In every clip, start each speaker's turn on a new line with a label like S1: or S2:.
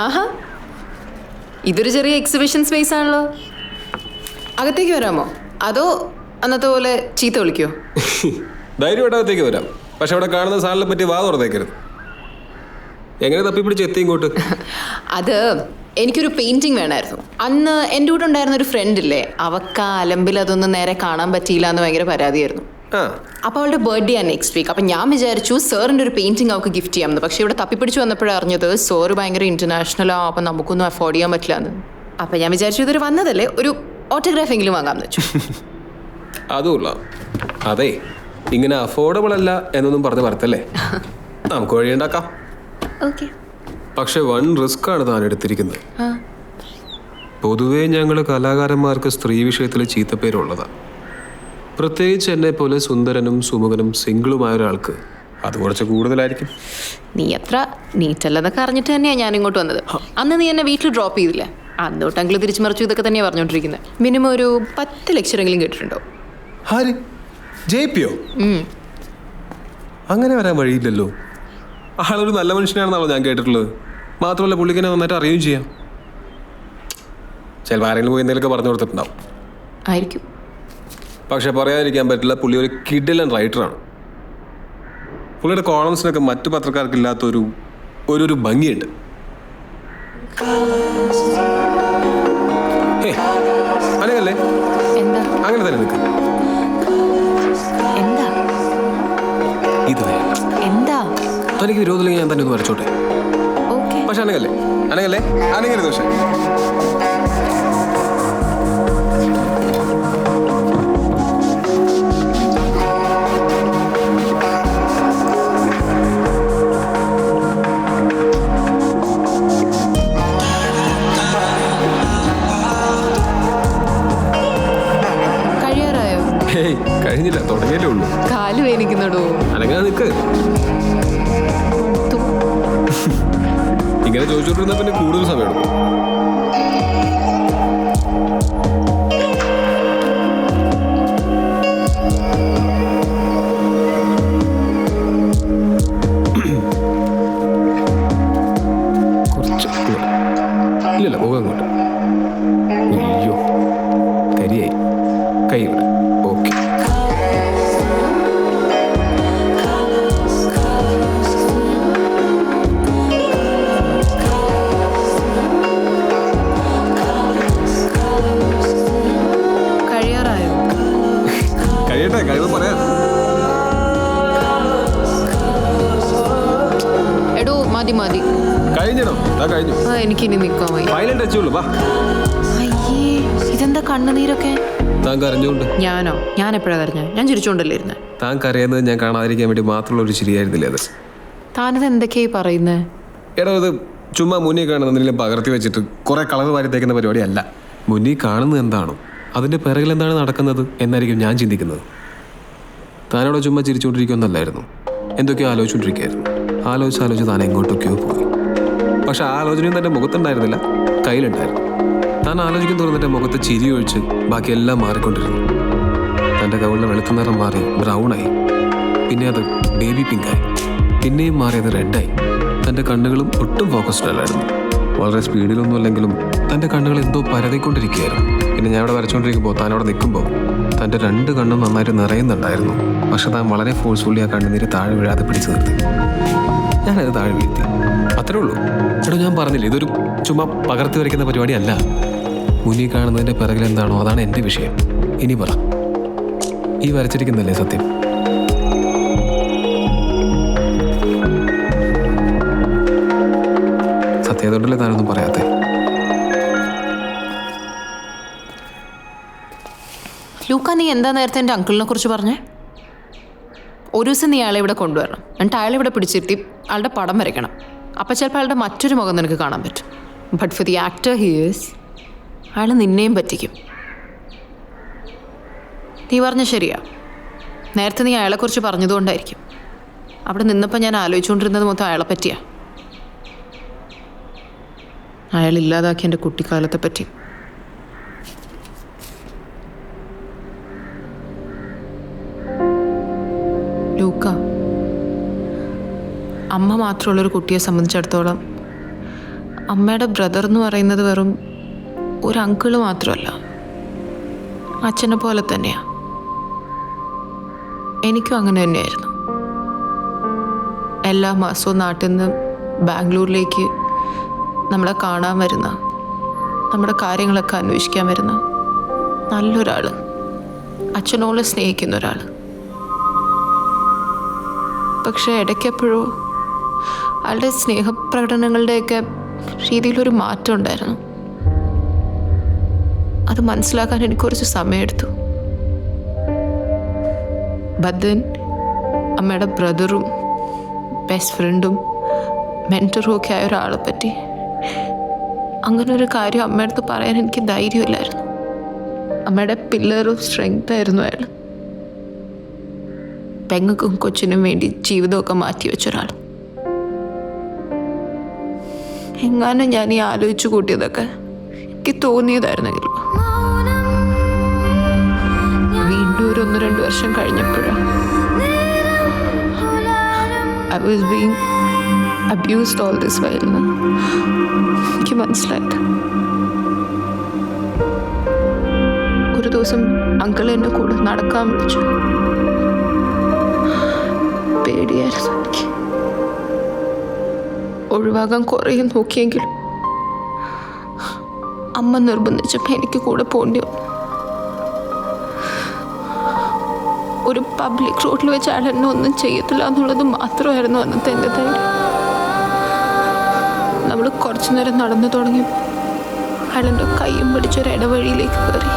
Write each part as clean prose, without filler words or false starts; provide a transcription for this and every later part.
S1: ആഹാ, ഇതൊരു ചെറിയ exhibition space ആണല്ലോ. അകത്തേക്ക് വരാമോ, അതോ അന്നത്തെ പോലെ ചീത്ത വിളിക്കോ?
S2: ധൈര്യമായിട്ട് അകത്തേക്ക് വരാം, പക്ഷെ അവിടെ കാണുന്ന സാധനത്തെ പറ്റി വാ തുറന്നേക്കരുത്. എങ്ങനെ തപ്പിപ്പിടിച്ച് എത്തി ഇങ്ങോട്ട്?
S1: അത് എനിക്കൊരു പെയിന്റിങ് വേണമായിരുന്നു. അന്ന് എൻ്റെ കൂടെ ഉണ്ടായിരുന്ന ഒരു ഫ്രണ്ട് ഇല്ലേ, അവൾക്ക് ആ അലമ്പിൽ അതൊന്നും നേരെ കാണാൻ പറ്റിയില്ല എന്ന് ഭയങ്കര പരാതിയായിരുന്നു. അപ്പോൾ അവളുടെ ബർത്ത്ഡേ ആണ് നെക്സ്റ്റ് വീക്ക്. അപ്പം ഞാൻ വിചാരിച്ചു സാറിൻ്റെ ഒരു പെയിന്റിങ് അവൾക്ക് ഗിഫ്റ്റ് ചെയ്യാമെന്ന്. പക്ഷേ ഇവിടെ തപ്പിപ്പിടിച്ച് വന്നപ്പോഴാണ് അറിഞ്ഞത് സാറ് ഭയങ്കര ഇന്റർനാഷണലാണ്, അപ്പം നമുക്കൊന്നും അഫോർഡ് ചെയ്യാൻ പറ്റില്ല എന്ന്. അപ്പം ഞാൻ വിചാരിച്ചു ഇതൊരു വന്നതല്ലേ, ഒരു ഓട്ടോഗ്രാഫ് എങ്കിലും വാങ്ങാമെന്ന് വെച്ചു.
S2: അതുള്ള അതെ, ഇങ്ങനെ അഫോർഡബിൾ അല്ല എന്നൊന്നും പറഞ്ഞ് വരത്തല്ലേ, നമുക്ക് വഴിയുണ്ടാക്കാം.
S1: ഓക്കെ,
S2: പക്ഷെ വൺ റിസ്ക് ആണ് താൻ എടുത്തിരിക്കുന്നത്. പൊതുവേ ഞങ്ങൾ കലാകാരന്മാർക്ക് സ്ത്രീ വിഷയത്തിൽ ചീത്തപ്പേരുള്ളതാണ്. പ്രത്യേകിച്ച് എന്നെ പോലെ സുന്ദരനും സുമുഖനും സിംഗിളുമായ ഒരാൾക്ക് അത് കുറച്ച് കൂടുതലായിരിക്കും.
S1: നീ അത്ര നീറ്റല്ലെന്നൊക്കെ അറിഞ്ഞിട്ട് തന്നെയാണ് ഞാൻ ഇങ്ങോട്ട് വന്നത്. അന്ന് നീ എന്നെ വീട്ടിൽ ഡ്രോപ്പ് ചെയ്തില്ല, അന്നോട്ടെങ്കിലും തിരിച്ചു മറിച്ചു ഇതൊക്കെ തന്നെയാണ് പറഞ്ഞുകൊണ്ടിരിക്കുന്നത്. മിനിമം ഒരു 10 ലെക്ചറെങ്കിലും കേട്ടിട്ടുണ്ടോ?
S2: ആര്? ജെപിയോ? അങ്ങനെ വരാൻ വഴിയില്ലല്ലോ. ആളൊരു നല്ല മനുഷ്യനാണെന്നാണോ ഞാൻ കേട്ടിട്ടുള്ളത്. മാത്രമല്ല പുള്ളിക്കനെ നന്നായിട്ട് അറിയുകയും ചെയ്യാം. ചിലപ്പോൾ ആരെങ്കിലും പോയി എന്തെങ്കിലുമൊക്കെ പറഞ്ഞു കൊടുത്തിട്ടുണ്ടാവും
S1: ആയിരിക്കും.
S2: പക്ഷെ പറയാതിരിക്കാൻ പറ്റില്ല, പുള്ളി ഒരു കിഡിലൻ റൈറ്ററാണ്. പുള്ളിയുടെ കോളംസിനൊക്കെ മറ്റു പത്രക്കാർക്ക് ഇല്ലാത്തൊരു ഒരു ഭംഗിയുണ്ട്. അങ്ങനെയല്ലേ? അങ്ങനെ തന്നെ നിൽക്കും. ഇത്
S1: എന്താ
S2: തനിക്ക് വിരോധമില്ലെങ്കിൽ ഞാൻ തന്നെ ഒന്ന് വരച്ചോട്ടെ. പക്ഷെ അനങ്ങല്ലേ അനങ്ങല്ലേ അനങ്ങരുത്. പക്ഷെ കഴിഞ്ഞില്ല, തുടങ്ങിയല്ലേ ഉള്ളൂ.
S1: കാല് വേനിക്കുന്നുണ്ടോ?
S2: അനങ്ങാ നിക്ക്. ഇങ്ങനെ ചോദിച്ചോണ്ടിരുന്ന പിന്നെ കൂടുതൽ സമയം എടുക്കും. കുറച്ച് ഇല്ലല്ല, പോകാൻ അങ്ങോട്ട്. അയ്യോ, കരിയായി. കൈ ഇവിടെ. ഓക്കെ, കഴിവ് പറയാം.
S1: എടോ മതി മതി,
S2: കഴിഞ്ഞോ? കഴിഞ്ഞു.
S1: എനിക്കിനി നിൽക്കാൻ വയ്യ.
S2: ഫൈനൽ ടച്ച് ഉള്ളൂ. വാ.
S1: അയ്യേ, ഇതെന്താ കണ്ണുനീരൊക്കെ?
S2: താൻ കരഞ്ഞോണ്ട്?
S1: ഞാനോ? ഞാൻ എപ്പോഴാ കരഞ്ഞ? ഞാൻ ചിരിച്ചോണ്ടല്ലേ ഇരുന്നെ.
S2: താൻ കരയുന്നത് ഞാൻ കാണാതിരിക്കാൻ വേണ്ടി മാത്രമുള്ള ഒരു ചിരിയായിരുന്നില്ലേ അത്?
S1: താനത് എന്തൊക്കെയായി പറയുന്നേ?
S2: എടോ, ഇത് ചുമ്മാ മുന്നിൽ കാണുന്നതിലും പകർത്തി വെച്ചിട്ട് കുറെ കളർ വാരിത്തേക്കുന്ന പരിപാടിയല്ല. മുന്നിൽ കാണുന്നത് എന്താണോ അതിന്റെ പിറകിൽ എന്താണ് നടക്കുന്നത് എന്നായിരിക്കും ഞാൻ ചിന്തിക്കുന്നത്. താനോട് ചുമ്മാ ചിരിച്ചുകൊണ്ടിരിക്കുന്നല്ലായിരുന്നു, എന്തൊക്കെയോ ആലോചിച്ചുകൊണ്ടിരിക്കുകയായിരുന്നു. ആലോചിച്ച് താൻ എങ്ങോട്ടൊക്കെയോ പോയി. പക്ഷെ ആ ആലോചനയും തൻ്റെ മുഖത്തുണ്ടായിരുന്നില്ല, കയ്യിലുണ്ടായിരുന്നു. താൻ ആലോചിക്കും തോറും തൻ്റെ മുഖത്ത് ചിരി ഒഴിച്ച് ബാക്കിയെല്ലാം മാറിക്കൊണ്ടിരുന്നു. തൻ്റെ കവിളിലെ വെളുത്ത നിറം മാറി ബ്രൗണായി, പിന്നെ അത് ബേബി പിങ്കായി, പിന്നെയും മാറിയത് റെഡായി. തൻ്റെ കണ്ണുകളും ഒട്ടും ഫോക്കസ്ഡ് അല്ലായിരുന്നു. വളരെ സ്പീഡിലൊന്നും അല്ലെങ്കിലും തൻ്റെ കണ്ണുകൾ എന്തോ പരതിക്കൊണ്ടിരിക്കുകയായിരുന്നു. പിന്നെ ഞാൻ അവിടെ വരച്ചുകൊണ്ടിരിക്കുമ്പോൾ താൻ അവിടെ നിൽക്കുമ്പോൾ തൻ്റെ 2 കണ്ണും നന്നായിട്ട് നിറയുന്നുണ്ടായിരുന്നു. പക്ഷെ താൻ വളരെ ഫോഴ്സ്ഫുള്ളി ആ കണ്ണുനീര് താഴെ വീഴാതെ പിടിച്ചു നിർത്തി. ഞാനത് താഴെ വീഴ്ത്തി, അത്രേ ഉള്ളൂ. എടോ, ഞാൻ പറഞ്ഞില്ലേ, ഇതൊരു ചുമ്മാ പകർത്തി വരയ്ക്കുന്ന പരിപാടിയല്ല. മുന്നിൽ കാണുന്നതിൻ്റെ പിറകിൽ എന്താണോ അതാണ് എൻ്റെ വിഷയം. ഇനി പറ, ഈ വരച്ചിരിക്കുന്നല്ലേ സത്യം? സത്യമായതുകൊണ്ടല്ലേ താനൊന്നും പറയാത്തേ?
S1: ലൂക്ക, നീ എന്താ നേരത്തെ എൻ്റെ അങ്കിളിനെ കുറിച്ച് പറഞ്ഞേ? ഒരു ദിവസം നീ അയാളെ ഇവിടെ കൊണ്ടുവരണം, എന്നിട്ട് അയാളെ ഇവിടെ പിടിച്ചിരുത്തി ആളുടെ പടം വരയ്ക്കണം. അപ്പം ചിലപ്പോൾ അയാളുടെ മറ്റൊരു മുഖം നിനക്ക് കാണാൻ പറ്റും. But for the actor here's, അയാൾ നിന്നെയും പറ്റിക്കും. നീ പറഞ്ഞ ശരിയാ, നേരത്തെ നീ അയാളെക്കുറിച്ച് പറഞ്ഞതുകൊണ്ടായിരിക്കും. അവിടെ നിന്നപ്പോൾ ഞാൻ ആലോചിച്ചുകൊണ്ടിരുന്നത് മൊത്തം അയാളെ പറ്റിയാ. അയാൾ ഇല്ലാതാക്കി എൻ്റെ കുട്ടിക്കാലത്തെ പറ്റി. ലൂക്ക, അമ്മ മാത്രമുള്ളൊരു കുട്ടിയെ സംബന്ധിച്ചിടത്തോളം അമ്മയുടെ ബ്രദർ എന്ന് പറയുന്നത് വെറും ഒരു അങ്കിള് മാത്രമല്ല, അച്ഛനെ പോലെ തന്നെയാണ്. എനിക്കും അങ്ങനെ തന്നെയായിരുന്നു. എല്ലാ മാസവും നാട്ടിൽ നിന്ന് ബാംഗ്ലൂരിലേക്ക് നമ്മളെ കാണാൻ വരുന്ന, നമ്മുടെ കാര്യങ്ങളൊക്കെ അന്വേഷിക്കാൻ വരുന്ന നല്ലൊരാൾ, അച്ഛനോളം സ്നേഹിക്കുന്ന ഒരാൾ. പക്ഷേ ഇടയ്ക്കെപ്പോഴോ അയാളുടെ സ്നേഹപ്രകടനങ്ങളുടെയൊക്കെ രീതിയിലൊരു മാറ്റം ഉണ്ടായിരുന്നു. അത് മനസ്സിലാക്കാൻ എനിക്ക് കുറച്ച് സമയമെടുത്തു. ബദൻ അമ്മയുടെ ബ്രദറും ബെസ്റ്റ് ഫ്രണ്ടും മെൻറ്ററും ഒക്കെ ആയ ഒരാളെ പറ്റി അങ്ങനൊരു കാര്യം അമ്മയുടെ അടുത്ത് പറയാൻ എനിക്ക് ധൈര്യമില്ലായിരുന്നു. അമ്മയുടെ പില്ലർ ഓഫ് സ്ട്രെങ്ത് ആയിരുന്നു അയാൾ. പെങ്ങൾക്കും കൊച്ചിനും വേണ്ടി ജീവിതമൊക്കെ മാറ്റി വെച്ചൊരാൾ. എങ്ങാനും ഞാൻ ഈ ആലോചിച്ചു കൂട്ടിയതൊക്കെ എനിക്ക് തോന്നിയതായിരുന്നെങ്കിൽ വീണ്ടും ഒരു 1-2 വർഷം കഴിഞ്ഞപ്പോഴാണ് I was being abused all this while എന്ന് എനിക്ക് മനസ്സിലായത്. ഒരു ദിവസം അങ്കിൾ എന്നെ കൂടെ നടക്കാൻ വിളിച്ചു. പേടിയായിരുന്നു എനിക്ക്. ഒഴിവാകാൻ കുറേ നോക്കിയെങ്കിലും അമ്മ നിർബന്ധിച്ചപ്പോൾ എനിക്ക് കൂടെ പോണ്ടി വന്നു. ഒരു പബ്ലിക് റോഡിൽ വെച്ച് അയാൾ എന്നെ ഒന്നും ചെയ്യത്തില്ല എന്നുള്ളത് മാത്രമായിരുന്നു അന്നത്തെ എൻ്റെ ധൈര്യം. നമ്മൾ കുറച്ചു നേരം നടന്നു തുടങ്ങി അയാൾ എൻ്റെ കൈയും പിടിച്ചൊരു ഇടവഴിയിലേക്ക് കയറി.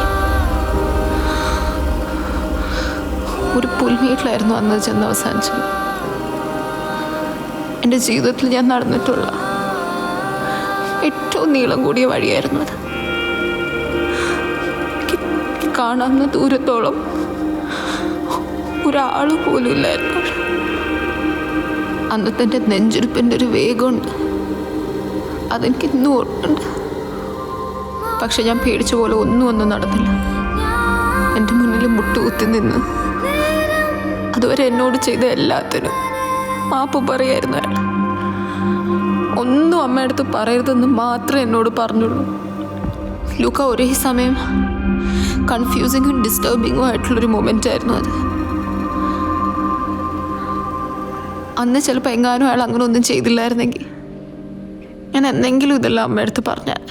S1: ഒരു പുൽമേട്ടിലായിരുന്നു അന്ന് ചെന്ന് അവസാനിച്ചത്. എൻ്റെ ജീവിതത്തിൽ ഞാൻ നടന്നിട്ടുള്ള ഏറ്റവും നീളം കൂടിയ വഴിയായിരുന്നു അത്. കാണാവുന്ന ദൂരത്തോളം ഒരാൾ പോലും ഇല്ലായിരുന്നു. അന്നത്തെ എൻ്റെ നെഞ്ചിരിപ്പിൻ്റെ ഒരു വേഗമുണ്ട്, അതെനിക്ക് ഇന്നും ഓർമ്മയുണ്ട്. പക്ഷെ ഞാൻ പേടിച്ച പോലെ ഒന്നും നടന്നില്ല. എൻ്റെ മുന്നിൽ മുട്ടുകുത്തി നിന്ന് അതുവരെ എന്നോട് ചെയ്ത എല്ലാത്തിനും മാപ്പ് പറയായിരുന്നു അയാൾ. ഒന്നും അമ്മയടുത്ത് പറയരുതെന്ന് മാത്രമേ എന്നോട് പറഞ്ഞുള്ളൂ. ലൂക്ക ഒരേ സമയം കൺഫ്യൂസിങ്ങും ഡിസ്റ്റർബിങ്ങും ആയിട്ടുള്ളൊരു മൊമെൻ്റ് ആയിരുന്നു അത്. അന്ന് ചിലപ്പോൾ എങ്ങാനും അയാൾ അങ്ങനെ ഒന്നും ചെയ്തില്ലായിരുന്നെങ്കിൽ ഞാൻ എന്തെങ്കിലും ഇതെല്ലാം അമ്മയടുത്ത് പറഞ്ഞാൽ.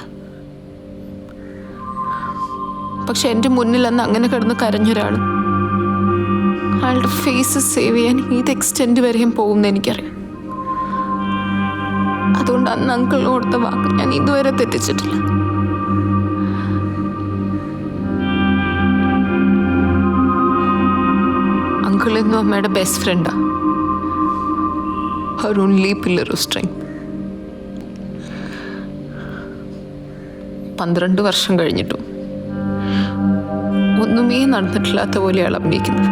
S1: പക്ഷെ എൻ്റെ മുന്നിൽ അന്ന് അങ്ങനെ കിടന്ന് കരഞ്ഞൊരാൾ, അയാളുടെ ഫേസ് സേവ് ചെയ്യാൻ ഏത് എക്സ്റ്റെൻഡ് വരെയും പോകുമെന്ന് എനിക്കറിയാം. അതുകൊണ്ട് അന്ന് അങ്കിളിന് കൊടുത്ത വാക്ക് ഞാൻ ഇതുവരെ തെറ്റിച്ചിട്ടില്ല. അങ്കിൾ എന്നും അമ്മയുടെ ബെസ്റ്റ് ഫ്രണ്ടാ, her only pillar of strength. 12 വർഷം കഴിഞ്ഞിട്ടും ഒന്നുമേ നടന്നിട്ടില്ലാത്ത പോലെയാണ് അഭിനയിക്കുന്നത്.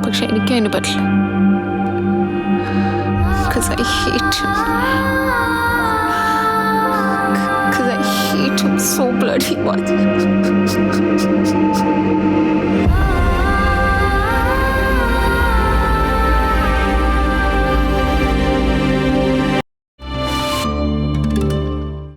S1: പക്ഷെ എനിക്കതിന് പറ്റില്ല. Because I hate him. Because I hate him so bloody much.